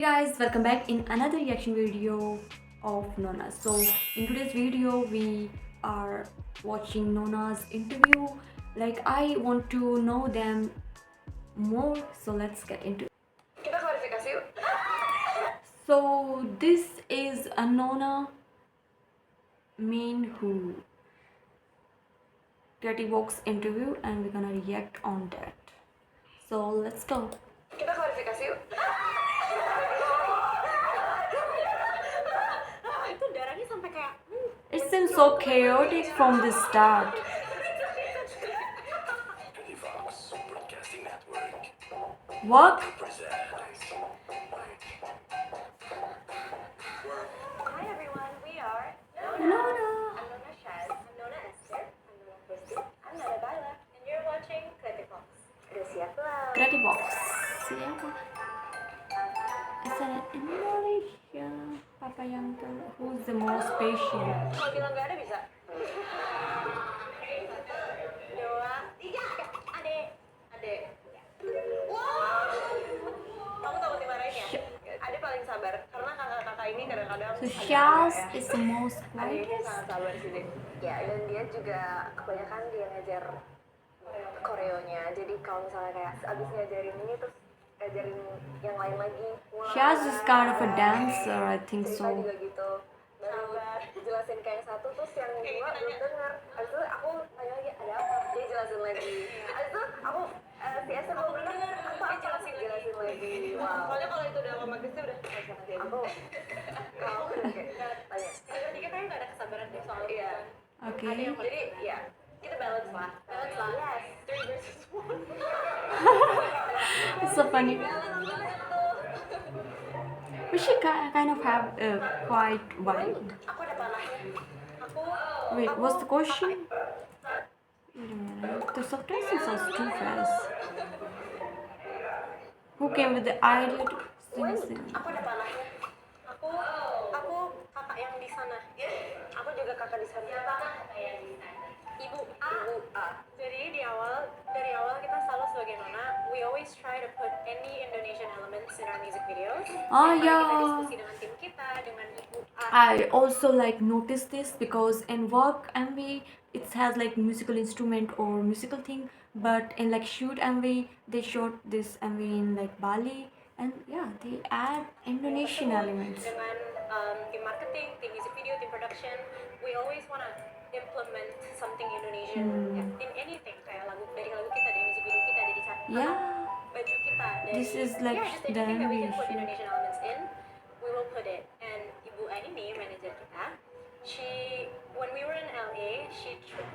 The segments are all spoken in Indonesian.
Hey guys, welcome back in another reaction video of Nona. So in today's video we are watching Nona's interview. Like I want to know them more, so let's get into it. Kita klarifikasi yuk. So this is a Nona main who Creative Box interview and we're gonna react on that. So let's go. Kita klarifikasi yuk. Itu darahnya sampai kayak It seems so chaotic from the start. Fox Broadcasting Network What? presents. Hi everyone, we are Nona. I'm Nona Shaz, I'm Nona Esther, I'm Nona Christy, I'm Nona Baila, and you're watching Creative Box. Udah siap belum? Creative Box. Siapa? Asal Indonesia. Papa yang tahu. Who's the most patient? Kalau bilang nggak ada bisa. Dua, tiga, ade. Wow. Kamu takut dimarahin ya? Ade paling sabar karena kakak-kakak ini kadang-kadang So agak Shaz marah ya. is the most Ade ini quietest. sangat sabar sih deh. Ya, dan dia juga kebanyakan dia ngajar koreonya. Jadi kalau misalnya kayak abis ngajarin ini terus ngajarin yang lain lagi. Shaz is kind of a dancer, I think Cerita so. juga gitu. Baru jelasin ke yang satu terus yang dua belum dengar. Abis itu aku tanya lagi ada apa? Dia jelasin lagi. Abis itu aku si Esther belum dengar apa jelasin lagi. Wow. Soalnya kalau itu udah lama gitu udah aku kalau udah kayak tanya. Kita tiga kayaknya nggak ada kesabaran deh soal iya. Okay. Ada yang jadi ya kita balance lah. Yes. 3 versus 1. It's so funny. Balance banget tuh. But she kind of have a quiet vibe. Aku ada panahnya. Wait, what's the question? Wait a minute. The subtitles are too fast. Who came with the idea to sing? Aku ada panahnya. Aku kakak yang di sana. Aku juga kakak di sana. Ibu A. Jadi dari awal kita selalu sebagai Nona, we always try to put any Indonesian elements in our music videos. Oh, Kita yeah. diskusi dengan tim kita, dengan Ibu A. I also like noticed this because in work MV it has like musical instrument or musical thing, but in like shoot MV they shot this MV in like Bali and yeah they add Indonesian elements. Dengan tim marketing, tim music video, tim production, we always wanna implement something Indonesian in anything kayak dari lagu kita, dari music video kita, dari Yeah, baju kita. Dari, this is like just the anything that we can put animation. Indonesian elements in, we will put it. And Ibu A ini manajer kita, when we were in LA,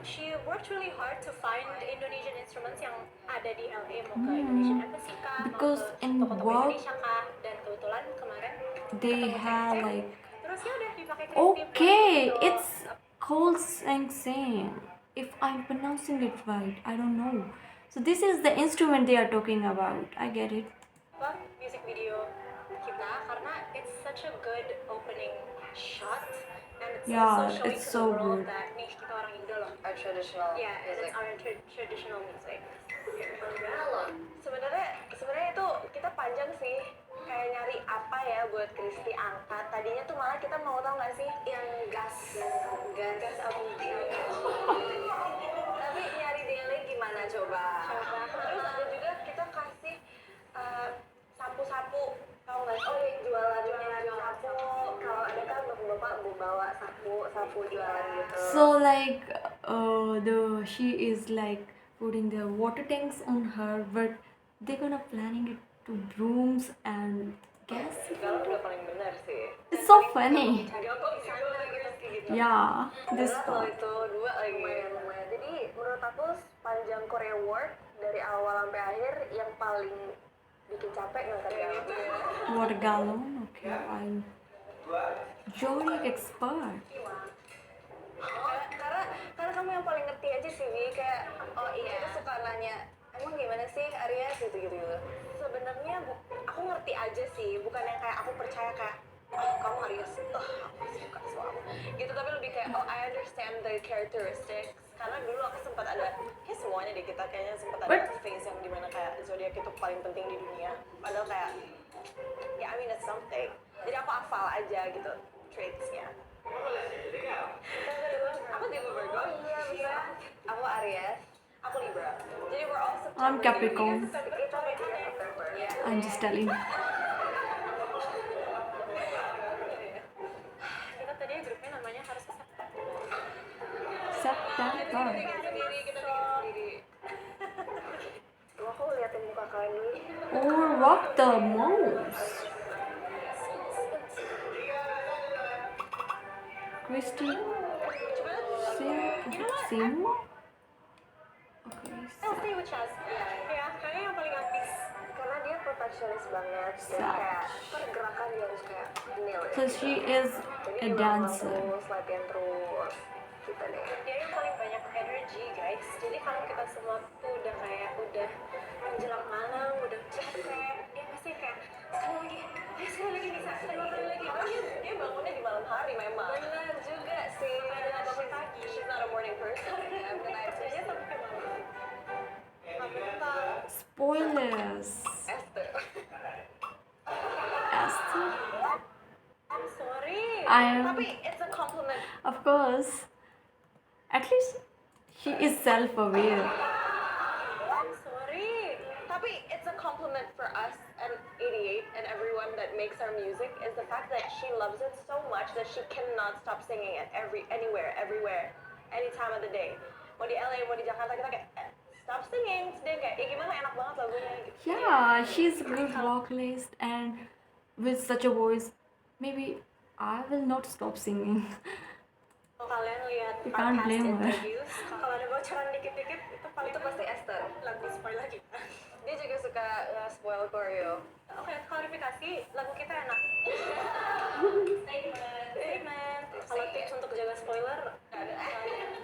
she worked really hard to find Indonesian instruments yang ada di LA, mau ke Indonesian Embassy kah, Because mau ke in toko-toko work, Indonesia kah, dan kebetulan kemarin they ketemu have Seng. like Terus ya udah dipakai Christy okay buat it's called Sang, if I'm pronouncing it right, I don't know. So this is the instrument they are talking about. I get it. music video kita karena it's such a good opening shot and it's Yeah, also showing it's to so the world good. that nih kita orang Indo loh. Our traditional Yeah, and music. it's our traditional music. Sebenarnya itu kita panjang sih kayak nyari apa ya buat Christy angkat. Tadinya tuh malah kita mau tau nggak sih yang gas audio. Tapi nyari delay gimana coba? Terus ada juga kita kasih sapu-sapu tau nggak sih? Oh yang jualan sapu. Kalau ada kan bapak bawa sapu jualan gitu. So like she is like putting the water tanks on her, but they're gonna planning it to brooms and gas. Kalau udah paling benar sih. It's so funny. Gampang sana gitu. Yeah, this Berat loh part. itu dua lagi. Lumayan. Jadi menurut aku sepanjang Korea Work dari awal sampai akhir yang paling bikin capek nggak kayak gitu ya. Water gallon. Okay, I'm Jory expert. Karena kamu yang paling ngerti aja sih Bi, kayak oh iya aku suka nanya emang gimana sih Arya gitu. Sebenarnya aku ngerti aja sih, bukan yang kayak aku percaya kayak oh kamu Arya aku suka suami gitu, tapi lebih kayak oh I understand the characteristics karena dulu aku sempat ada ya semuanya deh kita kayaknya sempat ada But- phase yang dimana kayak zodiak itu paling penting di dunia padahal kayak ya I mean it's something. Jadi aku hafal aja gitu traitsnya. Aku Libra Virgo. Oh iya bisa. Aku Aries. Aku Libra. Jadi we're all September. I'm Capricorn. Kita bertiga September. Yeah. I'm just telling. Kita tadi grupnya namanya harus September. September. Kita bikin sendiri. Gua aku liatin muka kalian dulu. Or rock the most. Christy. Simu? Okay. I'll stay with Chaz. Ya, kayaknya yang paling habis. Karena dia perfectionist banget. Dan Sad. kayak pergerakan dia harus kayak nail it. So she is a dancer. Terus latihan terus. Kita deh. Dia yang paling banyak energy guys. Jadi kalau kita semua tuh udah kayak udah menjelang malam, udah capek, dia pasti kayak sekali lagi bisa, sekali lagi. Karena dia bangunnya di malam hari memang. Benar juga sih. Karena bangun pagi. She's not a morning person. Kerjanya sampai malam. Spoilers. Esther. Esther? I'm sorry. I am- Tapi it's a compliment. Of course. At least she is self-aware. I'm sorry. Tapi it's a compliment for us and 88 and everyone that makes our music is the fact that she loves it so much that she cannot stop singing it anywhere, any time of the day. Mau di LA, mau di Jakarta kita kayak stop singing. Dia kayak ya gimana enak banget lagunya gitu. Yeah, she's a good vocalist and with such a voice, maybe I will not stop singing. Kalau kalian lihat You can't podcast blame her. interviews, kalau ada bocoran dikit-dikit itu paling itu pasti Esther. Lagu spoil lagi. Dia juga suka spoil choreo. Oke, klarifikasi, lagu kita enak. Statement. Kalau tips untuk jaga spoiler, nggak ada.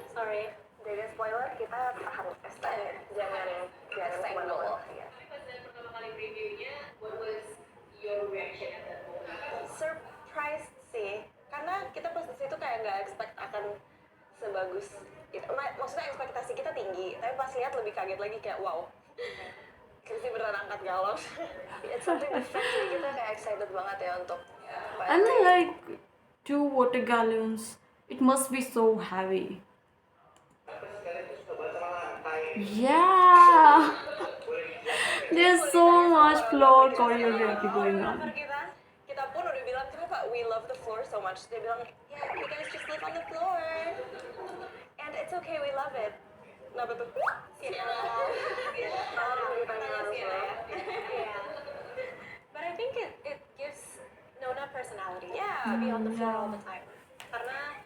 Sorry. Jaga spoiler kita harus Esther. Jangan kemana-mana. Pertama kali previewnya, what was your reaction at that moment? Surprise sih, karena kita pas di situ kayak nggak expect akan sebagus itu. Maksudnya ekspektasi kita tinggi, tapi pas lihat lebih kaget lagi kayak wow. Kristi beneran angkat galon. It's something different, jadi kita kayak excited banget ya untuk. And then like 2 water gallons. It must be so heavy. Yeah. There's so much floor choreography going on. Kita pun udah bilang kenapa we love the floor so much. Dia bilang yeah, you guys just live on the floor, and it's okay, we love it. Kenapa tuh? But I think it gives Nona personality. Yeah, to be on the floor all the time. Karena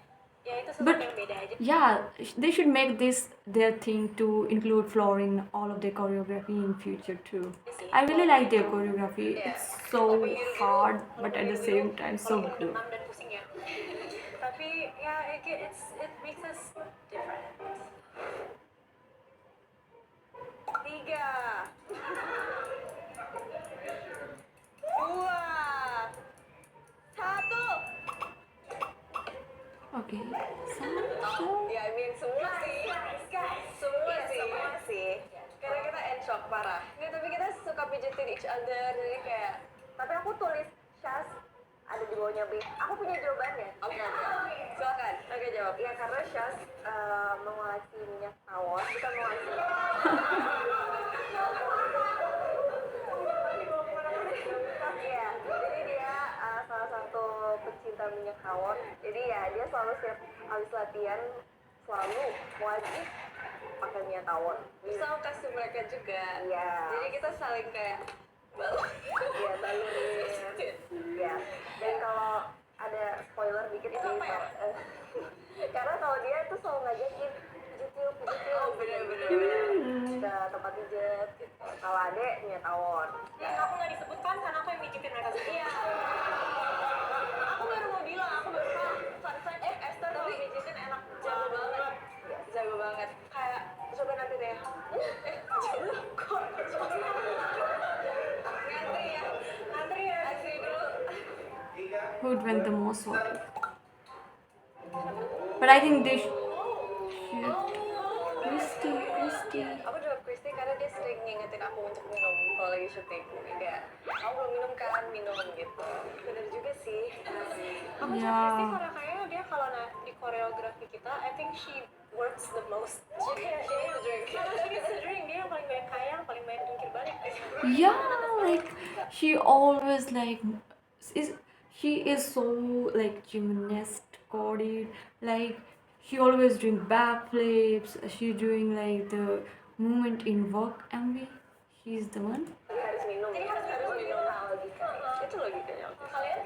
ya itu sesuatu But- yang beda aja. Yeah, they should make this their thing to include floor in all of their choreography in future too. I really like their choreography. It's so hard, but at the same time so good. Demam dan pusing ya. Tapi ya it makes us different. 3 2 1. Okay. Ya, I mean semua sih. Semua sih. Karena kita end shock parah. Nggak, tapi kita suka pijetin each other, jadi kayak. Tapi aku tulis Syaz ada di bawahnya B. Aku punya jawabannya. Oke. Silakan. Oke, jawab. Ya karena Syaz mengoleksi minyak tawon, bukan mengoleksi. Iya, jadi dia salah satu pecinta minyak tawon. Jadi ya dia selalu siap habis latihan selalu wajib pakai minyak tawon. Bisa aku kasih mereka juga. Iya. Jadi kita saling kayak iya balurin. Iya. Dan kalau ada spoiler dikit itu apa ya? Karena kalau dia tuh selalu ngajakin pijet. Oh bener-bener. Ke tempat pijet. Kalau adek minyak tawon. Yang aku nggak disebutkan karena aku yang mijitin mereka sendiri. Iya. Aku baru mau bilang, aku baru fun fact Esther kalau mijitin enak jago banget. Jago banget. Kayak coba nanti deh. Kok ngantri ya dulu. Who would win the most water? But I think they should. Christy. Aku jawab Christy karena soalnya dia sering ngingetin aku untuk minum kalau lagi syuting. Kayak, kamu belum minum kan, minum gitu. Bener juga sih. Aku cuma Yeah. Kristi karena kayaknya dia kalau di koreografi kita, I think she works the most. She needs to drink. She needs to drink. Dia yang paling banyak kaya, yang paling banyak jungkir balik. Yeah, like she always like is she is so like gymnast coded, like she always doing backflips, she doing like the movement in work MV. She's the one. Harus minum. Jadi harus minum. Nah, logika. Itu logikanya. Kalian?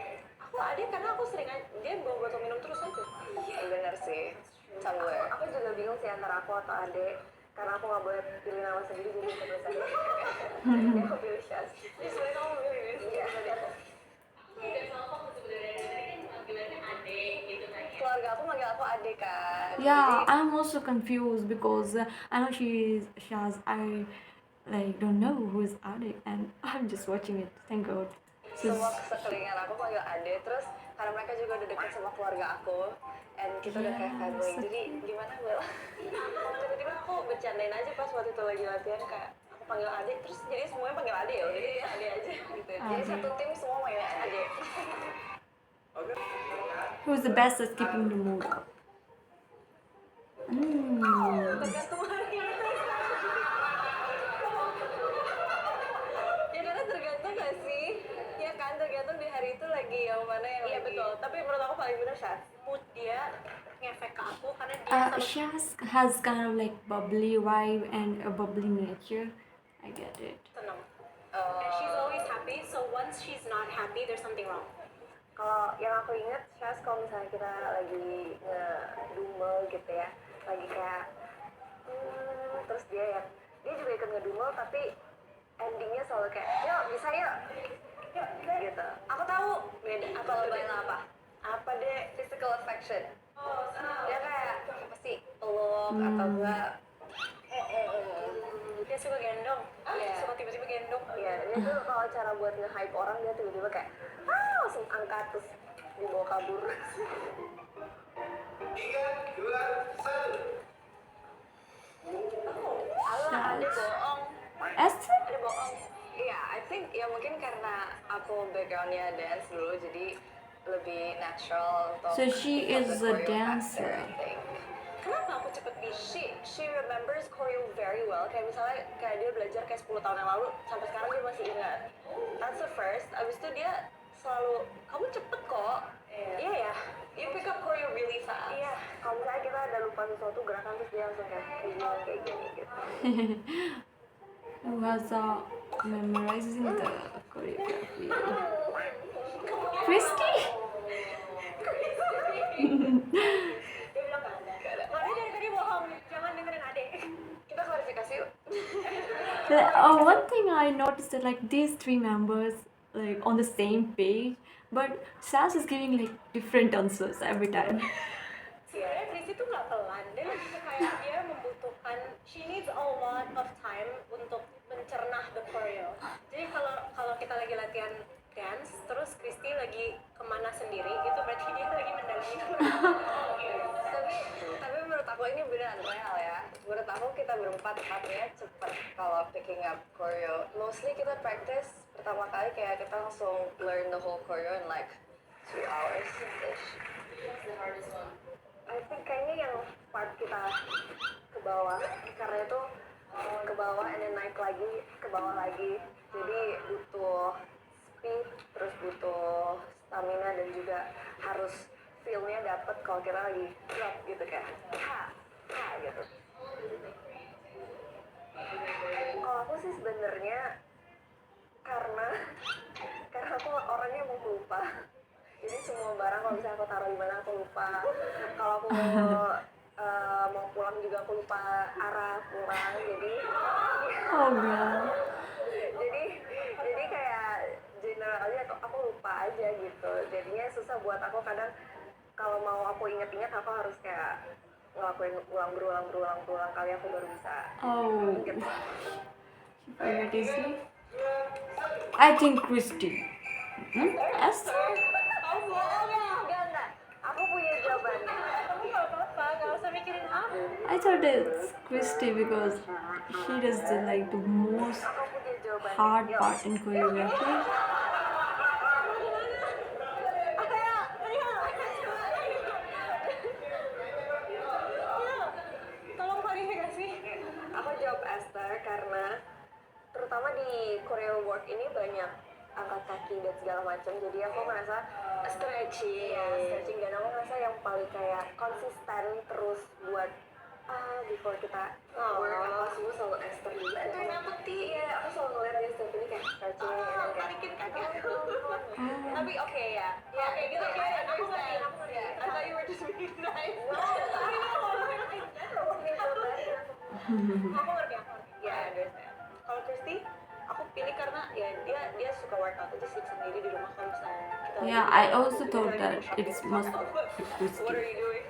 Aku adik karena aku sering dia bawa botol minum terus aja. Bener sih. Sama gue. Aku juga bingung sih antara aku atau adik. Karena aku nggak boleh pilih nama sendiri jadi terus aja. Jadi aku pilih Syaz. Jadi sebenarnya kamu pilih Syaz. Iya, tadi aku. Dan sama kamu sebenarnya dari tadi kan panggilannya adek gitu kan ya. Keluarga aku manggil aku adik kan. Yeah, I'm also confused because I know she has I like don't know who is Adik and I'm just watching it. Thank God. Semua sekelilingan aku panggil ade, terus karena mereka juga udah dekat sama keluarga aku, and kita udah kayak family. Jadi gimana Bel? Tiba-tiba aku bercandain aja pas waktu itu lagi latihan kayak aku panggil ade, terus jadi semuanya panggil ade ya, jadi ade aja gitu. Ya. Jadi satu tim semua panggil ade. Who's the best at keeping the mood up? Tergantung hari. Ya karena tergantung gak sih? Ya kan tergantung di hari itu lagi yang mana yang iya, lagi. Betul, tapi menurut aku paling bener Syaz. Mood dia ngefek ke aku karena dia She has kind of like bubbly vibe and a bubbly nature. I get it. seneng. And she's always happy, so once she's not happy, there's something wrong. Kalau yang aku inget, Syaz kalau misalnya kita lagi ngedumel gitu ya, lagi kayak terus dia juga ikut ngedumel tapi endingnya selalu kayak yuk bisa yuk gitu. Aku tahu beda apa lain apa deh physical affection. Dia kayak apa sih peluk atau enggak dia suka gendong, suka tiba-tiba gendong. Iya, dia tuh kalau cara buat nge-hype orang dia tiba-tiba kayak langsung angkat terus dibawa kabur. Alah, ada bohong. Esther? Ada bohong. Iya, I think ya mungkin karena aku backgroundnya dance dulu, jadi lebih natural untuk. So she is a dancer. I think. Kenapa aku cepet she remembers choreo very well. Kayak misalnya kayak dia belajar kayak 10 tahun yang lalu sampai sekarang dia masih ingat. That's the first. Abis itu dia selalu kamu cepet kok. Iya ya. You pick up choreo really fast. Iya. Kalau misalnya kita ada lupa sesuatu gerakan terus dia langsung kayak gini gitu. Who has memorizing the choreography? Christy? Dia bilang gak ada. Makanya dari tadi bohong, jangan dengerin adek. Kita klarifikasi yuk. One thing I noticed that like these three members like on the same page, but Sas is giving like different answers every time. Sebenarnya Christy tuh nggak pelan, dia lebih ke kayak dia membutuhkan, she needs a lot of time untuk mencerna the choreo. Jadi kalau kita lagi latihan dance, terus Christy lagi kemana sendiri, itu berarti dia lagi mendalami choreo. tapi menurut aku ini beneran real ya. Menurut aku kita berempat empatnya cepet kalau picking up choreo. Mostly kita practice pertama kali kayak kita langsung learn the whole choreo in like 2 hours ish. What's the hardest one? I think kayaknya yang part kita ke bawah karena itu ke bawah and then naik lagi ke bawah lagi, jadi butuh speed terus butuh stamina dan juga harus feel-nya dapet kalau kita lagi drop gitu kayak gitu. Kalau aku sih sebenarnya karena aku orangnya mau lupa. Jadi semua barang kalau misalnya aku taruh di mana aku lupa. Kalau aku mau pulang juga aku lupa arah pulang. Jadi Oh god. jadi kayak generalnya aku lupa aja gitu. Jadinya susah buat aku kadang kalau mau aku inget-inget aku harus kayak ngelakuin berulang kali aku baru bisa Oh. inget. Favorite is I think Christy. Esther? Kamu bohong ya? Enggak. Aku punya jawabannya. Kamu nggak apa-apa, nggak usah mikirin aku. I thought it's Christy because She does the like the most Aku punya jawabannya. hard Yuk. part in choreography. Tolong klarifikasi. Aku jawab Esther karena terutama di choreo work ini banyak angkat kaki dan segala macam, jadi aku merasa stretching dan aku merasa yang paling kayak konsisten terus buat before kita work apa semua selalu Esther juga. Itu kenapa ya aku selalu ngeliat dia setiap ini kayak stretching dan kayak balikin kaki. Tapi oke ya kayak gitu kayak aku ngerti I thought you were just being nice. Aku ngerti ya understand. Kalau Christy aku pilih karena ya dia suka workout aja sih sendiri di rumah kalau misalnya kita Yeah, lagi I also kita thought lagi that workout. it's must be What are risky. you doing?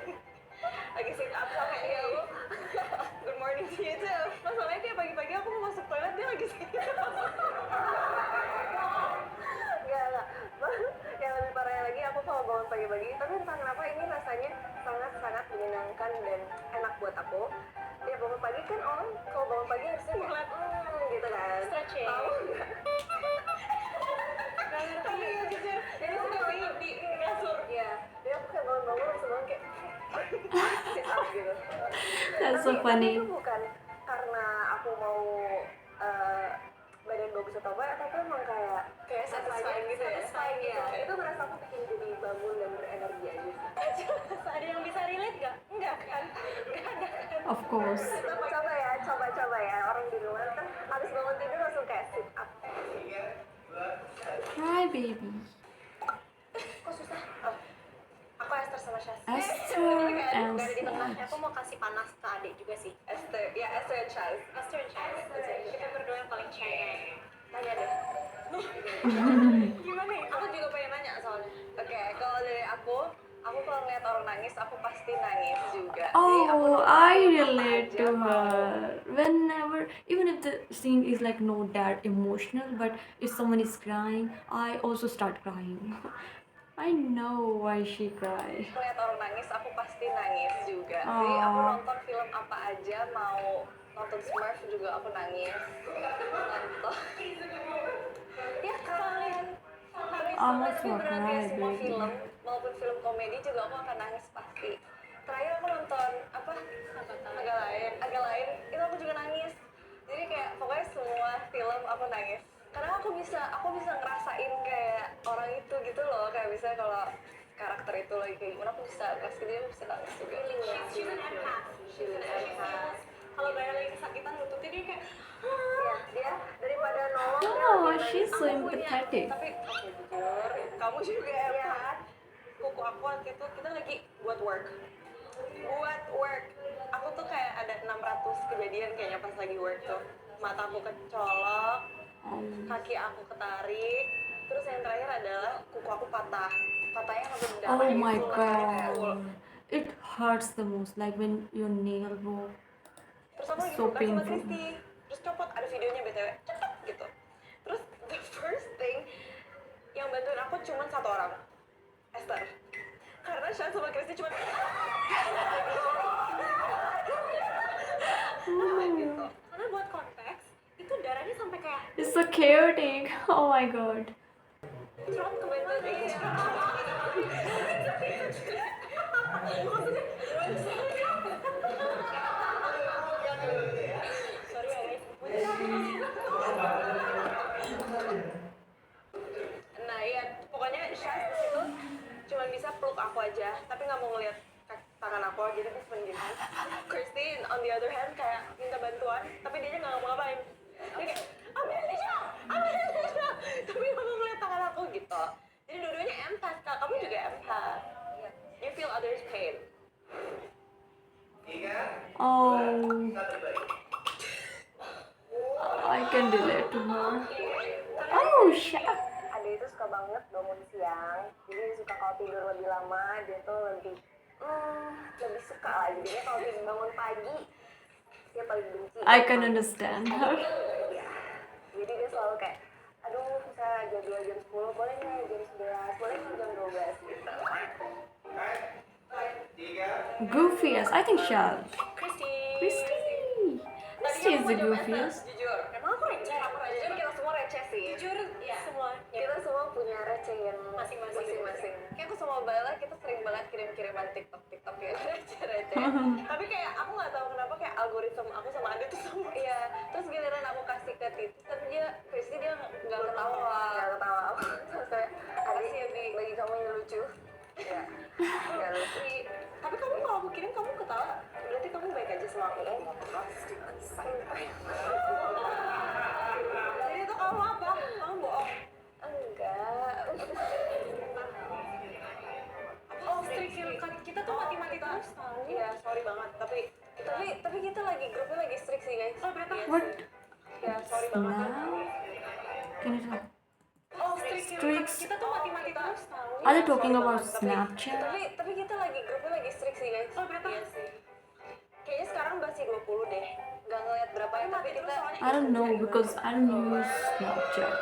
Lagi sit up sama dia aku. Good morning to you too. Masalahnya kayak pagi-pagi aku mau masuk toilet dia lagi sit up. Enggak. Yang lebih parahnya lagi aku kalau bangun pagi-pagi tapi entah kenapa ini rasanya sangat-sangat menyenangkan dan enak buat aku. Ya bangun pagi kan kalau bangun pagi harusnya kayak gitu kan. Stretching. Tahu nggak? Tapi ya jujur, jadi suka di kasur. Iya. Jadi aku kayak bangun-bangun langsung bangun kayak sit up gitu. That's so Tapi funny. itu bukan karena aku mau badan bagus atau apa, tapi emang kayak satisfying gitu ya. Satisfying ya. Itu merasa aku bikin jadi bangun dan berenergi aja sih. Ada yang bisa relate nggak? Enggak kan? Nggak ada kan? Of course. Coba ya. Orang di luar kan habis bangun tidur langsung kayak sit up. Hi, baby. Kok susah? Aku Esther sama Syaz. Esther and Gak ada di tengah. Syaz. Aku mau kasih panas ke adik juga sih. Esther and Syaz. Kita berdua yang paling cengeng. Tanya deh. Gimana ya? Aku juga pengen nanya soalnya. Oke, kalau dari aku kalau ngeliat orang nangis, aku pasti nangis juga. Jadi aku Oh, nonton I film apa relate aja to mau. her. Whenever, even if the scene is like not that emotional, but if someone is crying, I also start crying. I know why she cry. Ngeliat orang nangis, aku pasti nangis juga. Jadi aku Aww. nonton film apa aja, mau nonton Smurf juga aku nangis. Nonton. Ya kalian. Almost Tapi will beneran kayak cry, semua baby. film, maupun film komedi juga aku akan nangis pasti. Terakhir aku nonton apa? Agak lain. Itu aku juga nangis. Jadi kayak pokoknya semua film aku nangis. Karena aku bisa ngerasain kayak orang itu gitu loh. Kayak bisa kalau karakter itu lagi kayak gimana aku bisa pas gitu aku bisa nangis juga. She's an empath. Kalau Bayar lagi kesakitan lututnya dia kayak ya dia daripada nolong dia Oh, lebih she's nangis. so Aku punya, empathetic. tapi oke jujur kamu juga empath. Kuku aku waktu itu kita lagi buat work. Aku tuh kayak ada 600 kejadian kayaknya pas lagi work tuh. Mata aku kecolok, Oh. kaki aku ketarik, terus yang terakhir adalah kuku aku patahnya sampai berdarah. Oh my gitu, lengannya full. god. It hurts the most, like when your nail broke. Terus aku lagi So buka sama painful. Kristi, terus copot, ada videonya BTW, cepet gitu. Terus the first thing yang bantuin aku cuma satu orang, Esther. Karena Syaz sama Kristi cuma gitu. Karena buat konteks, itu darahnya sampai kayak It's so chaotic. Oh my god. trot ke BTW. Sorry ya guys. Nah iya, pokoknya Syaz di situ cuma bisa peluk aku aja, tapi nggak mau ngeliat tangan aku, jadi dia sendiri. Christine on the other hand kayak minta bantuan, tapi dia nggak mau ngapain. Dia kayak ambil Tisha, tapi nggak mau ngeliat tangan aku gitu. Jadi dua-duanya empath, Kak. Kamu juga empath. You feel others' pain. Oh. I can relate to her. Oh, shit. Ada itu suka banget bangun siang, jadi suka kalau tidur lebih lama dia tuh lebih suka lah. Jadinya kalau tidur bangun pagi dia paling benci. I can understand her. Iya. Jadi dia selalu kayak, aduh bisa jam 2 jam 10, boleh nggak jam 11, boleh nggak jam 12 gitu. Goofiest, I think Shaz. Christy. Christy. Christy is Is it Goofiest? Jujur, emang aku receh? Jujur kita semua receh sih. Jujur, semua. Kita semua punya receh yang Masing-masing. Kayak aku sama Bella kita sering banget kirim-kiriman TikTok yang receh-receh. Tapi kayak aku nggak tahu kenapa kayak algoritma aku sama Ade tuh sama. Iya. Terus giliran aku kasih ke Titi, tapi pasti dia nggak ketawa. Terus kayak Ade sih bagi kamu yang lucu. Iya. Nggak lucu. Tapi kamu kalau aku kirim kamu ketawa, berarti kamu baik aja sama aku. Jadi itu kamu apa? Kamu bohong? Enggak. Oh, strict kan kita tuh mati-mati terus tahu. Iya, sorry banget. Tapi kita grupnya lagi strict sih guys. Oh, berapa? What? Ya, sorry banget. Now? Can you tell? Oh, strict Streaks. kita tuh mati-mati terus tahu. Are they talking Sorry about banget, Snapchat? Tapi kita grupnya lagi strict sih guys. Oh, berapa? Iya sih. Kayaknya sekarang masih 20 deh. Gak ngeliat berapa ya, tapi kita I don't know because I don't use Snapchat.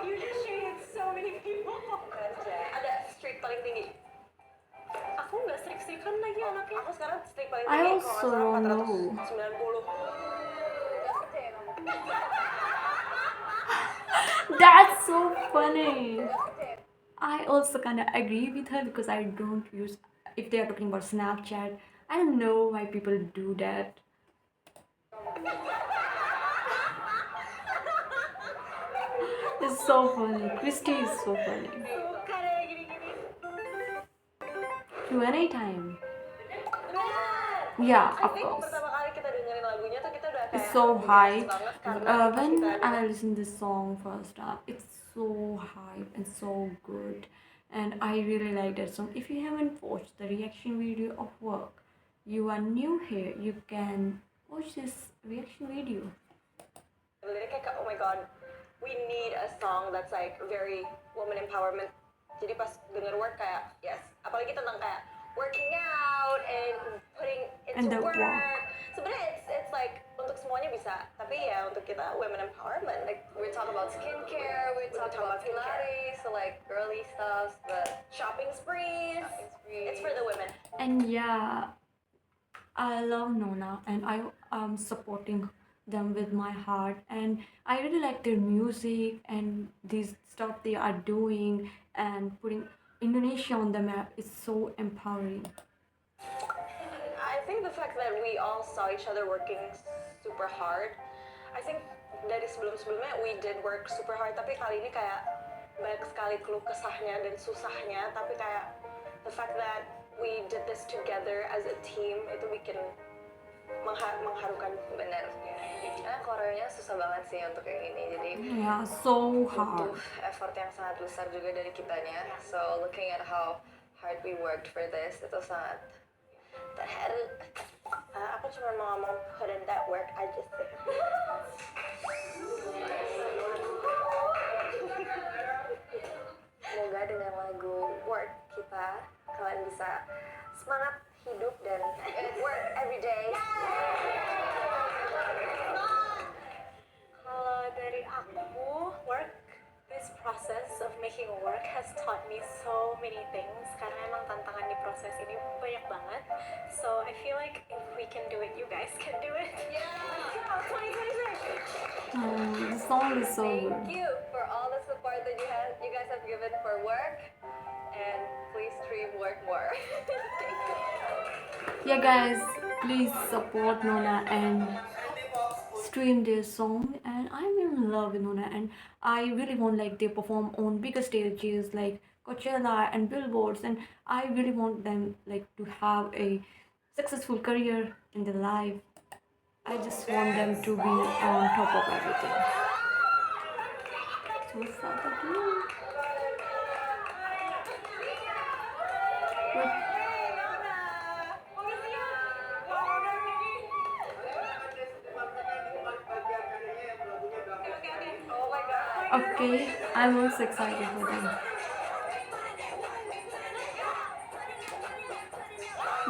You just shaded so many people. ada streak paling tinggi. Aku nggak strict-strictan lagi anaknya. Aku sekarang streak paling I tinggi. also don't know. 490. Gak percaya kamu. That's so funny. Gak percaya. I also kind of agree with her because I don't use. If they are talking about Snapchat, I don't know why people do that. It's so funny. Christy is so funny. Suka deh gini-gini. Q&A time. Benar. Yeah, I of think course. pertama kali kita dengerin lagunya tuh kita udah kayak It's so bagus hype. banget karena When kita I listened this song first up, it's so hype and so good, and I really like that song. If you haven't watched the reaction video of Work, you are new here. You can watch this reaction video. liriknya kayak oh my god, we need a song that's like very woman empowerment. Jadi pas denger Work kayak yes, apalagi tentang kayak working out and putting And into the work. walk. Sebenarnya it's like untuk semuanya bisa, tapi ya untuk kita women empowerment, like we talk about skincare, we talk about Pilates, so like girly stuff, but shopping sprees. It's for the women. And yeah, I love Nona, and I am supporting them with my heart, and I really like their music and this stuff they are doing and putting Indonesia on the map is so empowering. I think the fact that we all saw each other working super hard, I think dari sebelum-sebelumnya we did work super hard, tapi kali ini kayak banyak sekali keluh kesahnya dan susahnya, tapi kayak the fact that we did this together as a team itu bikin mengharukan. Bener. Koreanya susah banget sih untuk yang ini, jadi Yeah, so butuh hard. effort yang sangat besar juga dari kitanya. So looking at how hard we worked for this, itu sangat terharu. Aku cuma mau ngomong put in that work aja sih. Semoga dengan lagu Work kita kalian bisa semangat hidup dan work every day. Kalau dari aku, this process of making work has taught me so many things. Karena emang tantangan di proses ini banyak banget. So I feel like if we can do it, you guys can do it. Yeah, 2026. The song is so Thank good. you for all the support that you guys have given for work, and please stream work more. Thank you. Yeah, guys, please support Nona and stream their song. And I'm in love with Nona, and I really want like they perform on bigger stages like Coachella and billboards, and I really want them like to have a successful career in their life. I just want them to be on top of everything. So sad to do. But Oh my god. okay, I'm also excited for them.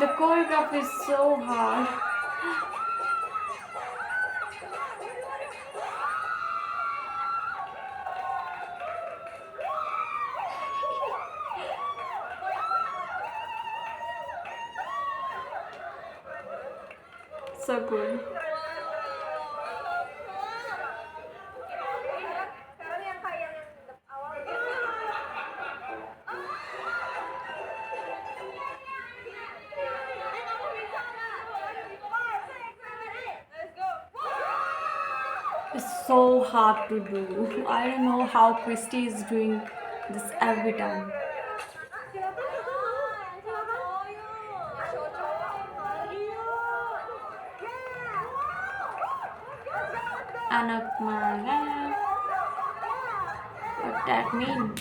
The choreography is so hard. so good. Sekarang yang kayak yang awal gitu. Kamu bisa nggak? 5, 6, 7, 8. Let's go. It's so hard to do. I don't know how Christy is doing this every time. Silakan silakan. Cowok-cowok. Ayo. Yeah. Anak mana? What that mean?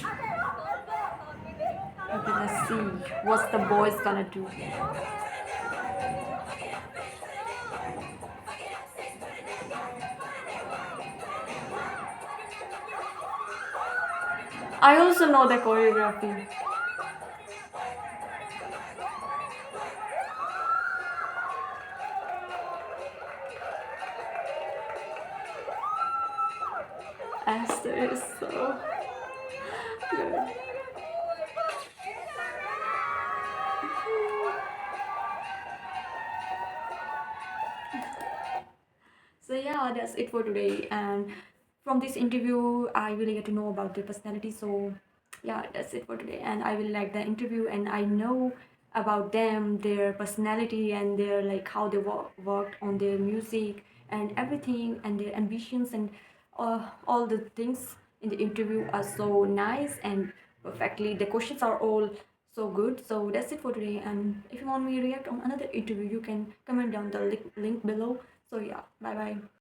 Okay, let's see. What's the boys gonna do? I also know the choreography. Esther is so good. So yeah, that's it for today. And from this interview, I really get to know about their personality. So yeah, that's it for today. And I really like the interview, and I know about them, their personality, and their like how they worked on their music and everything, and their ambitions, and all the things in the interview are so nice and perfectly. The questions are all so good. So that's it for today. And if you want me to react on another interview, you can comment down the link below. So yeah, bye bye.